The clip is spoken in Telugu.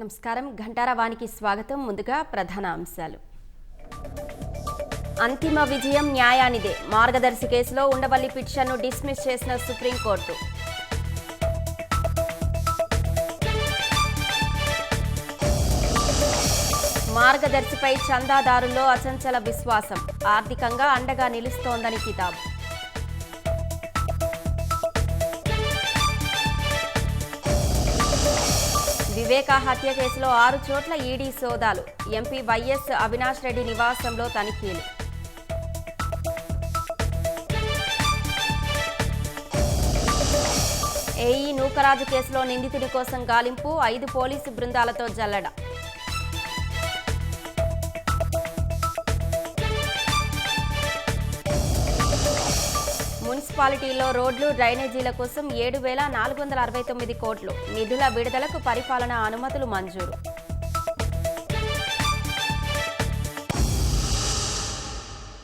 నమస్కారం. ఘంటారావానికి స్వాగతం. ముందుగా ప్రధాన అంశాలు. అంతిమ విజయం న్యాయానిదే. మార్గదర్శి కేసులో ఉండవల్లి పిటిషన్ను డిస్మిస్ చేసిన సుప్రీంకోర్టు. మార్గదర్శిపై చందాదారుల్లో అచంచల విశ్వాసం. ఆర్థికంగా అండగా నిలుస్తోందని కితాబు. వివేక హత్య కేసులో 6 చోట్ల ఈడీ సోదాలు. ఎంపీ వైఎస్ అవినాష్ రెడ్డి నివాసంలో తనిఖీలు. ఏఈ నూకరాజు కేసులో నిందితుడి కోసం గాలింపు. 5 పోలీసు బృందాలతో జల్లడ. మున్సిపాలిటీలో రోడ్లు, డ్రైనేజీల కోసం 7,469 కోట్లు. నిధుల విడుదలకు పరిపాలనా అనుమతులు మంజూరు.